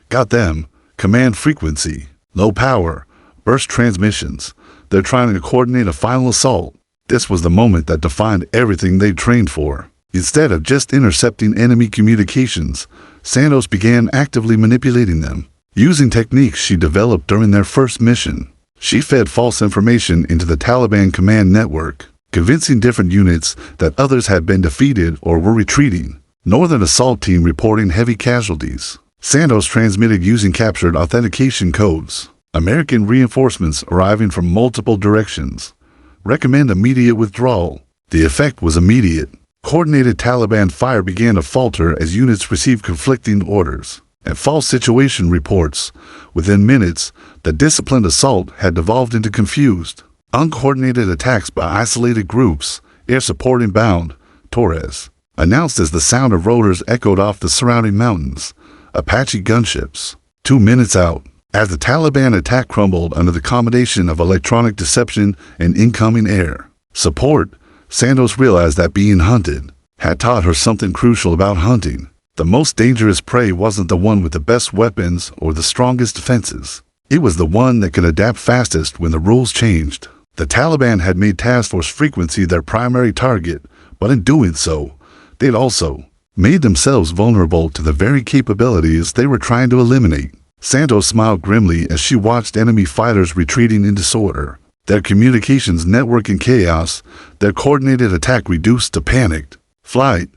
"Got them. Command frequency. Low power. Burst transmissions. They're trying to coordinate a final assault." This was the moment that defined everything they'd trained for. Instead of just intercepting enemy communications, Santos began actively manipulating them. Using techniques she developed during their first mission, she fed false information into the Taliban command network, convincing different units that others had been defeated or were retreating. Northern assault team reporting heavy casualties. Santos transmitted using captured authentication codes. American reinforcements arriving from multiple directions. Recommend immediate withdrawal. The effect was immediate. Coordinated Taliban fire began to falter as units received conflicting orders and false situation reports. Within minutes, the disciplined assault had devolved into confused, uncoordinated attacks by isolated groups. "Air support inbound," Torres announced as the sound of rotors echoed off the surrounding mountains. Apache gunships. 2 minutes out. As the Taliban attack crumbled under the combination of electronic deception and incoming air support, Santos realized that being hunted had taught her something crucial about hunting. The most dangerous prey wasn't the one with the best weapons or the strongest defenses. It was the one that could adapt fastest when the rules changed. The Taliban had made Task Force Frequency their primary target, but in doing so, they'd also made themselves vulnerable to the very capabilities they were trying to eliminate. Santos smiled grimly as she watched enemy fighters retreating in disorder, their communications network in chaos, their coordinated attack reduced to panicked flight.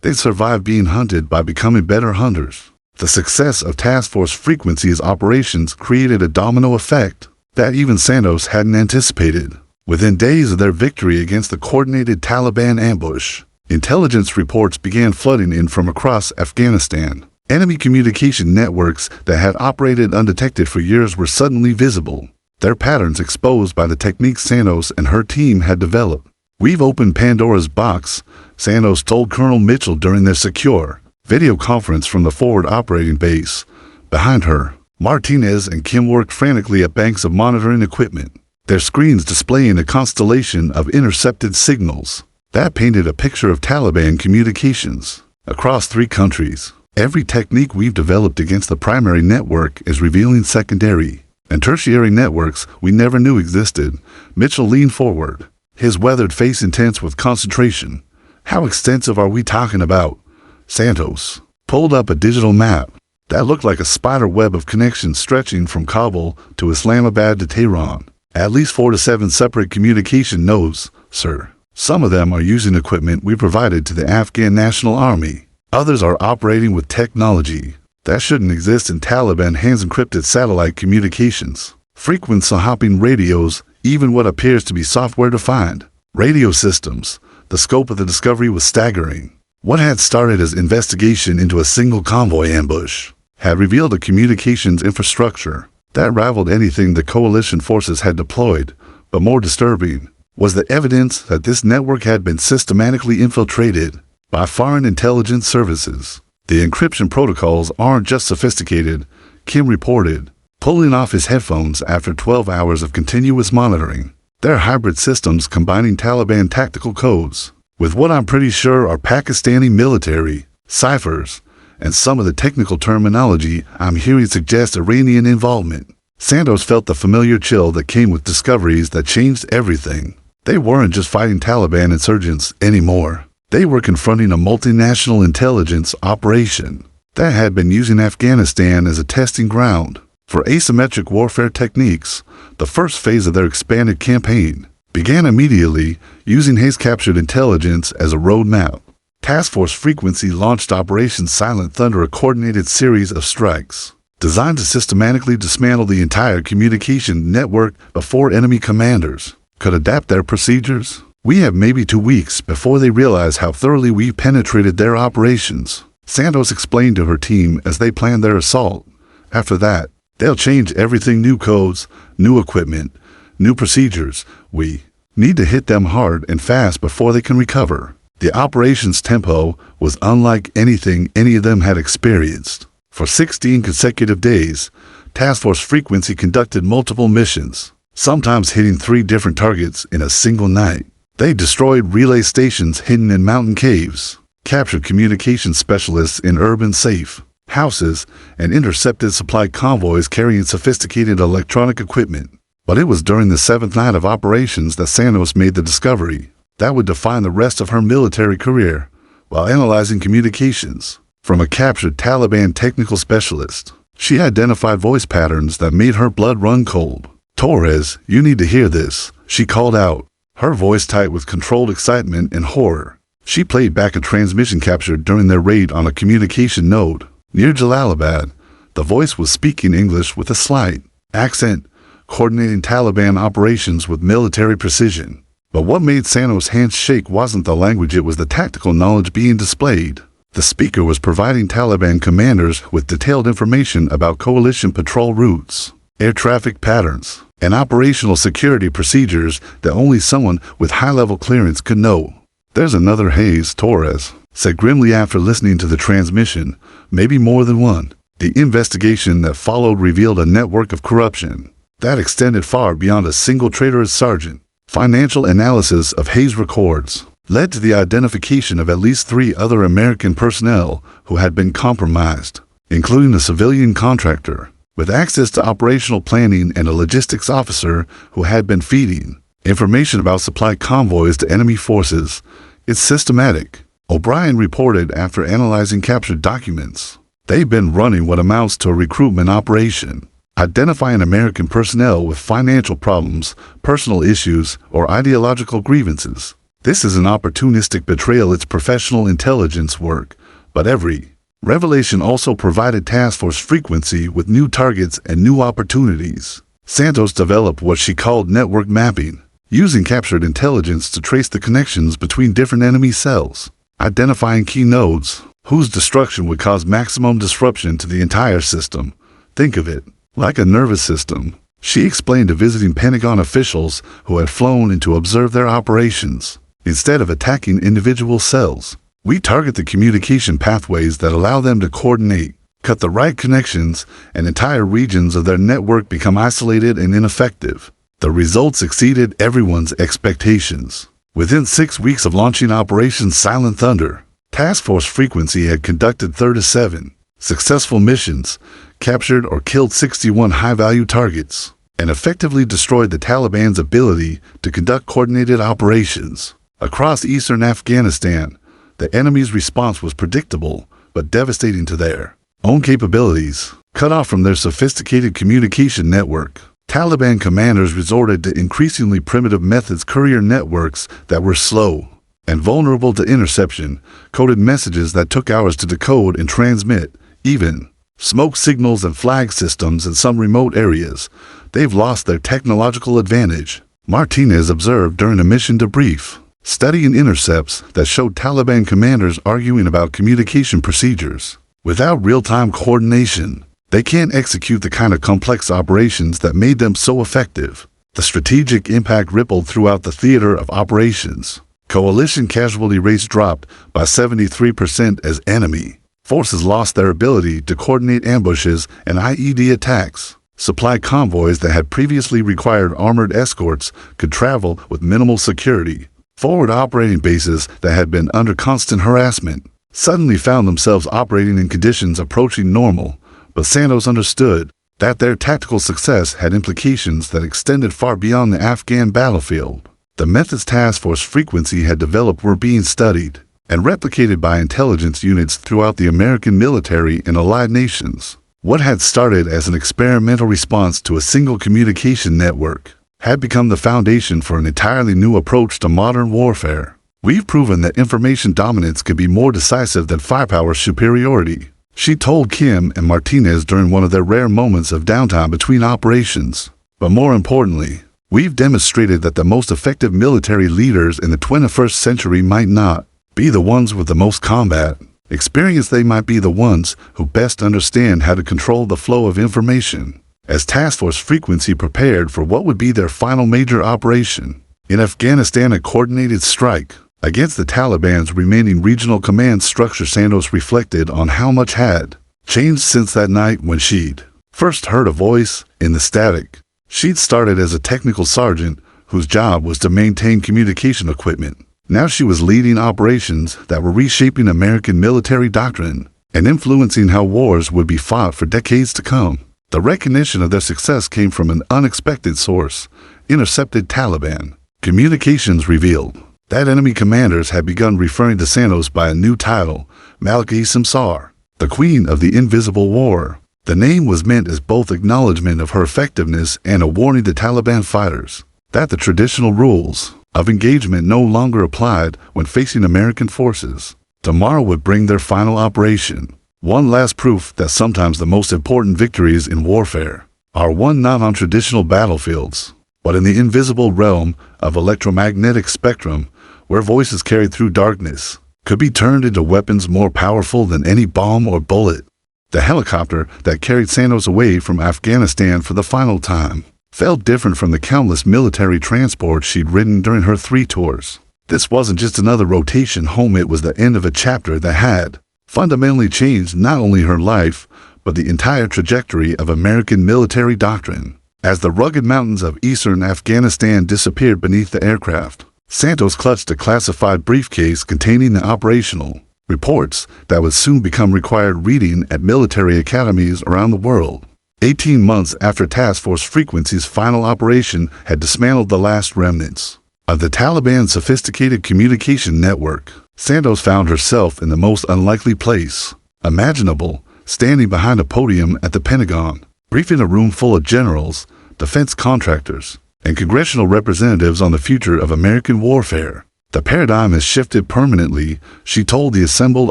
They survived being hunted by becoming better hunters. The success of Task Force Frequency's operations created a domino effect that even Santos hadn't anticipated. Within days of their victory against the coordinated Taliban ambush, intelligence reports began flooding in from across Afghanistan. Enemy communication networks that had operated undetected for years were suddenly visible, their patterns exposed by the techniques Santos and her team had developed. "We've opened Pandora's box," Santos told Colonel Mitchell during their secure video conference from the forward operating base. Behind her, Martinez and Kim worked frantically at banks of monitoring equipment, their screens displaying a constellation of intercepted signals that painted a picture of Taliban communications across 3 countries. "Every technique we've developed against the primary network is revealing secondary and tertiary networks we never knew existed." Mitchell leaned forward, his weathered face intense with concentration. "How extensive are we talking about?" Santos pulled up a digital map that looked like a spider web of connections stretching from Kabul to Islamabad to Tehran. "At least 4 to 7 separate communication nodes, sir. Some of them are using equipment we provided to the Afghan National Army. Others are operating with technology that shouldn't exist in Taliban hands-encrypted satellite communications. Frequency-hopping radios, even what appears to be software-defined radio systems." The scope of the discovery was staggering. What had started as investigation into a single convoy ambush had revealed a communications infrastructure that rivaled anything the coalition forces had deployed. But more disturbing was the evidence that this network had been systematically infiltrated by foreign intelligence services. "The encryption protocols aren't just sophisticated," Kim reported, pulling off his headphones after 12 hours of continuous monitoring. "They're hybrid systems combining Taliban tactical codes with what I'm pretty sure are Pakistani military ciphers, and some of the technical terminology I'm hearing suggests Iranian involvement." Santos felt the familiar chill that came with discoveries that changed everything. They weren't just fighting Taliban insurgents anymore. They were confronting a multinational intelligence operation that had been using Afghanistan as a testing ground for asymmetric warfare techniques. The first phase of their expanded campaign began immediately, using Hayes-captured intelligence as a roadmap. Task Force Frequency launched Operation Silent Thunder, a coordinated series of strikes designed to systematically dismantle the entire communication network before enemy commanders could adapt their procedures. We have maybe 2 weeks before they realize how thoroughly we penetrated their operations, Santos explained to her team as they planned their assault. After that, they'll change everything: new codes, new equipment, new procedures. We need to hit them hard and fast before they can recover. The operations tempo was unlike anything any of them had experienced. For 16 consecutive days, Task Force Frequency conducted multiple missions, sometimes hitting 3 different targets in a single night. They destroyed relay stations hidden in mountain caves, captured communication specialists in urban safe houses, and intercepted supply convoys carrying sophisticated electronic equipment. But it was during the 7th night of operations that Santos made the discovery that would define the rest of her military career. While analyzing communications from a captured Taliban technical specialist, she identified voice patterns that made her blood run cold. "Torres, you need to hear this," she called out, her voice tight with controlled excitement and horror. She played back a transmission captured during their raid on a communication node near Jalalabad. The voice was speaking English with a slight accent, coordinating Taliban operations with military precision. But what made Santos' hands shake wasn't the language, it was the tactical knowledge being displayed. The speaker was providing Taliban commanders with detailed information about coalition patrol routes, air traffic patterns, and operational security procedures that only someone with high-level clearance could know. "There's another Hayes," Torres said grimly after listening to the transmission, "maybe more than one." The investigation that followed revealed a network of corruption that extended far beyond a single traitorous sergeant. Financial analysis of Hayes' records led to the identification of at least 3 other American personnel who had been compromised, including a civilian contractor with access to operational planning and a logistics officer who had been feeding information about supply convoys to enemy forces. "It's systematic," O'Brien reported after analyzing captured documents. "They've been running what amounts to a recruitment operation, identifying American personnel with financial problems, personal issues, or ideological grievances. This is an opportunistic betrayal. It's professional intelligence work, but every revelation also provided Task Force Frequency with new targets and new opportunities." Santos developed what she called network mapping, using captured intelligence to trace the connections between different enemy cells, identifying key nodes whose destruction would cause maximum disruption to the entire system. "Think of it like a nervous system," she explained to visiting Pentagon officials who had flown in to observe their operations. "Instead of attacking individual cells, we target the communication pathways that allow them to coordinate, cut the right connections, and entire regions of their network become isolated and ineffective." The results exceeded everyone's expectations. Within 6 weeks of launching Operation Silent Thunder, Task Force Frequency had conducted 37 successful missions, captured or killed 61 high-value targets, and effectively destroyed the Taliban's ability to conduct coordinated operations. Across eastern Afghanistan, the enemy's response was predictable but devastating to their own capabilities. Cut off from their sophisticated communication network, Taliban commanders resorted to increasingly primitive methods: courier networks that were slow and vulnerable to interception, coded messages that took hours to decode and transmit, even smoke signals and flag systems in some remote areas. "They've lost their technological advantage," Martinez observed during a mission debrief, studying intercepts that showed Taliban commanders arguing about communication procedures. "Without real-time coordination, they can't execute the kind of complex operations that made them so effective." The strategic impact rippled throughout the theater of operations. Coalition casualty rates dropped by 73% as enemy forces lost their ability to coordinate ambushes and IED attacks. Supply convoys that had previously required armored escorts could travel with minimal security. Forward operating bases that had been under constant harassment suddenly found themselves operating in conditions approaching normal. But Santos understood that their tactical success had implications that extended far beyond the Afghan battlefield. The methods Task Force Frequency had developed were being studied and replicated by intelligence units throughout the American military and allied nations. What had started as an experimental response to a single communication network had become the foundation for an entirely new approach to modern warfare. We've proven that information dominance can be more decisive than firepower superiority, she told Kim and Martinez during one of their rare moments of downtime between operations. But more importantly, we've demonstrated that the most effective military leaders in the 21st century might not be the ones with the most combat experience. They might be the ones who best understand how to control the flow of information. As Task Force Frequency prepared for what would be their final major operation in Afghanistan, a coordinated strike against the Taliban's remaining regional command structure, Santos reflected on how much had changed since that night when she'd first heard a voice in the static. She'd started as a technical sergeant whose job was to maintain communication equipment. Now she was leading operations that were reshaping American military doctrine and influencing how wars would be fought for decades to come. The recognition of their success came from an unexpected source: intercepted Taliban communications revealed that enemy commanders had begun referring to Santos by a new title, Malik-e-Samsar, the Queen of the Invisible War. The name was meant as both acknowledgement of her effectiveness and a warning to Taliban fighters that the traditional rules of engagement no longer applied when facing American forces. Tomorrow would bring their final operation, one last proof that sometimes the most important victories in warfare are won not on traditional battlefields, but in the invisible realm of electromagnetic spectrum, where voices carried through darkness could be turned into weapons more powerful than any bomb or bullet. The helicopter that carried Santos away from Afghanistan for the final time felt different from the countless military transports she'd ridden during her 3 tours. This wasn't just another rotation home, it was the end of a chapter that had fundamentally changed not only her life, but the entire trajectory of American military doctrine. As the rugged mountains of eastern Afghanistan disappeared beneath the aircraft, Santos clutched a classified briefcase containing the operational reports that would soon become required reading at military academies around the world. 18 months after Task Force Frequency's final operation had dismantled the last remnants of the Taliban's sophisticated communication network, Santos found herself in the most unlikely place imaginable, standing behind a podium at the Pentagon, briefing a room full of generals, defense contractors, and congressional representatives on the future of American warfare. The paradigm has shifted permanently, she told the assembled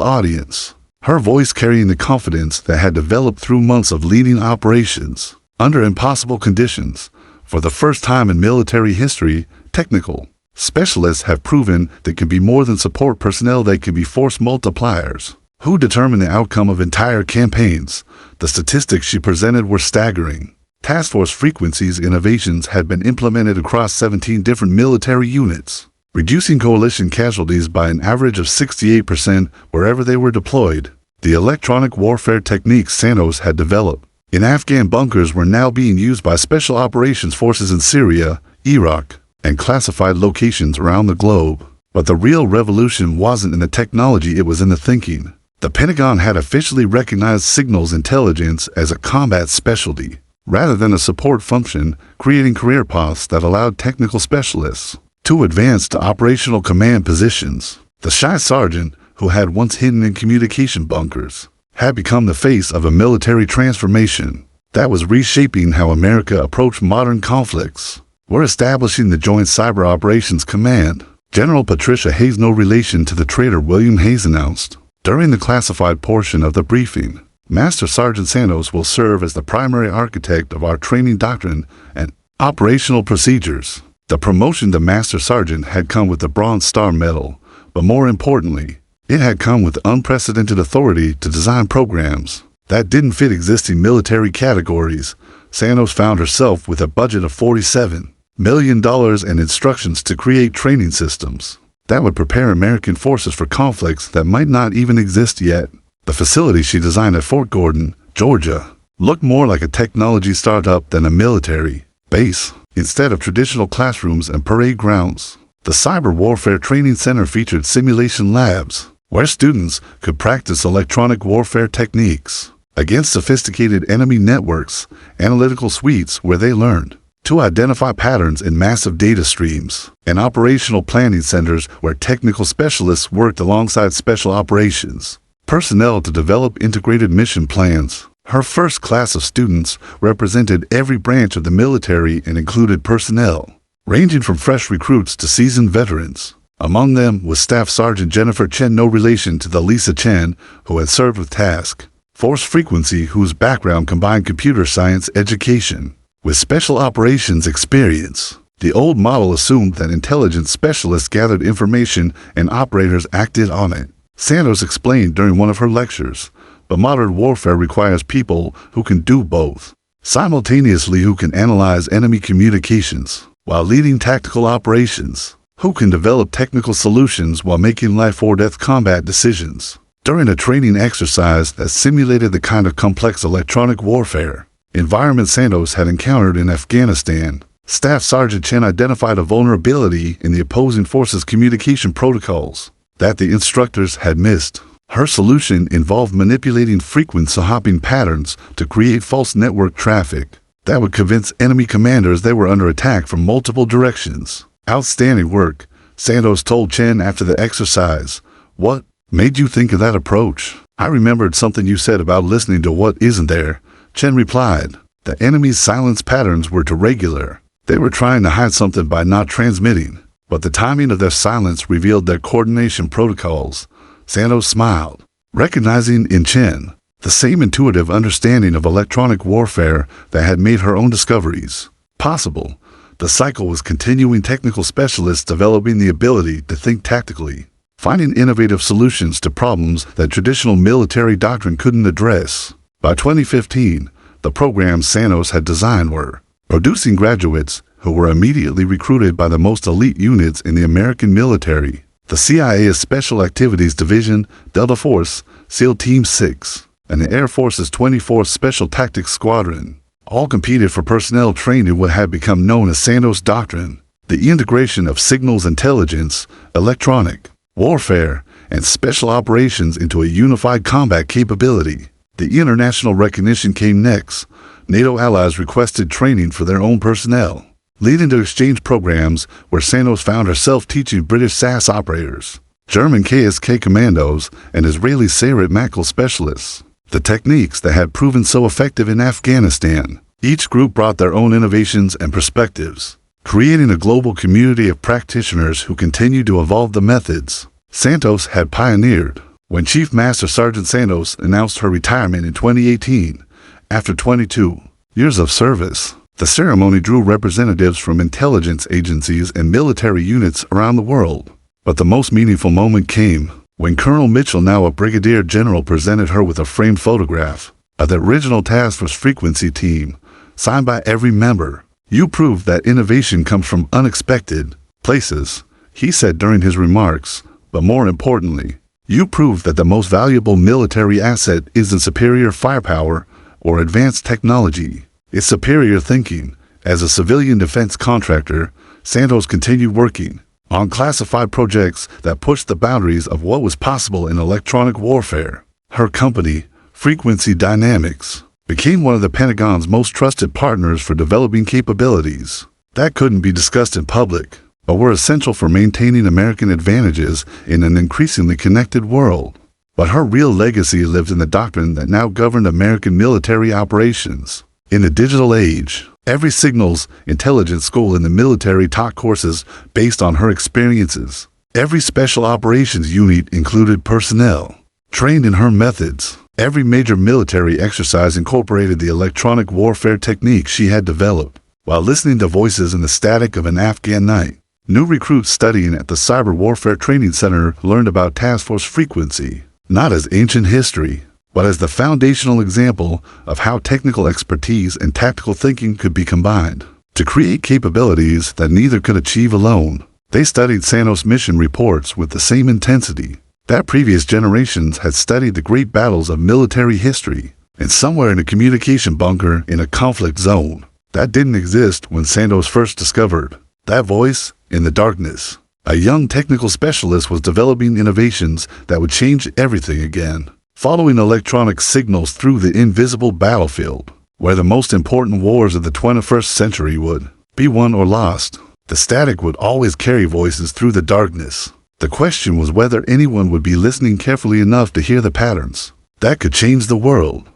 audience, her voice carrying the confidence that had developed through months of leading operations under impossible conditions. For the first time in military history, technical specialists have proven they can be more than support personnel, they can be force multipliers who determine the outcome of entire campaigns. The statistics she presented were staggering. Task Force Frequency's innovations had been implemented across 17 different military units, reducing coalition casualties by an average of 68% wherever they were deployed. The electronic warfare techniques Santos had developed in Afghan bunkers were now being used by special operations forces in Syria, Iraq, and classified locations around the globe. But the real revolution wasn't in the technology, it was in the thinking. The Pentagon had officially recognized signals intelligence as a combat specialty, rather than a support function, creating career paths that allowed technical specialists to advance to operational command positions. The shy sergeant, who had once hidden in communication bunkers, had become the face of a military transformation that was reshaping how America approached modern conflicts. We're establishing the Joint Cyber Operations Command. General Patricia Hayes, no relation to the traitor William Hayes, announced during the classified portion of the briefing. Master Sergeant Santos will serve as the primary architect of our training doctrine and operational procedures. The promotion to Master Sergeant had come with the Bronze Star Medal, but more importantly, it had come with unprecedented authority to design programs that didn't fit existing military categories. Santos found herself with a budget of $47 million and instructions to create training systems that would prepare American forces for conflicts that might not even exist yet. The facility she designed at Fort Gordon, Georgia, looked more like a technology startup than a military base. Instead of traditional classrooms and parade grounds, the Cyber Warfare Training Center featured simulation labs where students could practice electronic warfare techniques against sophisticated enemy networks, analytical suites where they learned to identify patterns in massive data streams, and operational planning centers where technical specialists worked alongside special operations personnel to develop integrated mission plans. Her first class of students represented every branch of the military and included personnel ranging from fresh recruits to seasoned veterans. Among them was Staff Sergeant Jennifer Chen, no relation to the Lisa Chen who had served with Task Force Frequency, whose background combined computer science education with special operations experience. The old model assumed that intelligence specialists gathered information and operators acted on it. Santos explained during one of her lectures, but modern warfare requires people who can do both simultaneously, who can analyze enemy communications while leading tactical operations, who can develop technical solutions while making life-or-death combat decisions. During a training exercise that simulated the kind of complex electronic warfare environment Santos had encountered in Afghanistan, Staff Sergeant Chen identified a vulnerability in the opposing forces' communication protocols that the instructors had missed. Her solution involved manipulating frequency hopping patterns to create false network traffic that would convince enemy commanders they were under attack from multiple directions. Outstanding work, Santos told Chen after the exercise. What made you think of that approach? I remembered something you said about listening to what isn't there, Chen replied. The enemy's silence patterns were too regular. They were trying to hide something by not transmitting, but the timing of their silence revealed their coordination protocols. Santos smiled, recognizing in Chen the same intuitive understanding of electronic warfare that had made her own discoveries possible. The cycle was continuing, technical specialists developing the ability to think tactically, finding innovative solutions to problems that traditional military doctrine couldn't address. By 2015, the programs Santos had designed were producing graduates who were immediately recruited by the most elite units in the American military: the CIA's Special Activities Division, Delta Force, SEAL Team 6, and the Air Force's 24th Special Tactics Squadron. All competed for personnel trained in what had become known as Santos Doctrine, the integration of signals intelligence, electronic warfare, and special operations into a unified combat capability. The international recognition came next. NATO allies requested training for their own personnel, leading to exchange programs where Santos found herself teaching British SAS operators, German KSK commandos, and Israeli Sayeret Matkal specialists the techniques that had proven so effective in Afghanistan. Each group brought their own innovations and perspectives, creating a global community of practitioners who continued to evolve the methods Santos had pioneered. When Chief Master Sergeant Santos announced her retirement in 2018, after 22 years of service, the ceremony drew representatives from intelligence agencies and military units around the world. But the most meaningful moment came when Colonel Mitchell, now a brigadier general, presented her with a framed photograph of the original Task Force Frequency team, signed by every member. You proved that innovation comes from unexpected places, he said during his remarks, but more importantly, you proved that the most valuable military asset isn't superior firepower or advanced technology. It's superior thinking. As a civilian defense contractor, Santos continued working on classified projects that pushed the boundaries of what was possible in electronic warfare. Her company, Frequency Dynamics, became one of the Pentagon's most trusted partners for developing capabilities that couldn't be discussed in public, but were essential for maintaining American advantages in an increasingly connected world. But her real legacy lived in the doctrine that now governed American military operations. In the digital age, every signals intelligence school in the military taught courses based on her experiences. Every special operations unit included personnel trained in her methods. Every major military exercise incorporated the electronic warfare techniques she had developed. While listening to voices in the static of an Afghan night, new recruits studying at the Cyber Warfare Training Center learned about Task Force Frequency, not as ancient history, but as the foundational example of how technical expertise and tactical thinking could be combined to create capabilities that neither could achieve alone. They studied Santos mission reports with the same intensity that previous generations had studied the great battles of military history, and somewhere in a communication bunker in a conflict zone that didn't exist when Santos first discovered that voice in the darkness, a young technical specialist was developing innovations that would change everything again. following electronic signals through the invisible battlefield, where the most important wars of the 21st century would be won or lost. The static would always carry voices through the darkness. The question was whether anyone would be listening carefully enough to hear the patterns that could change the world.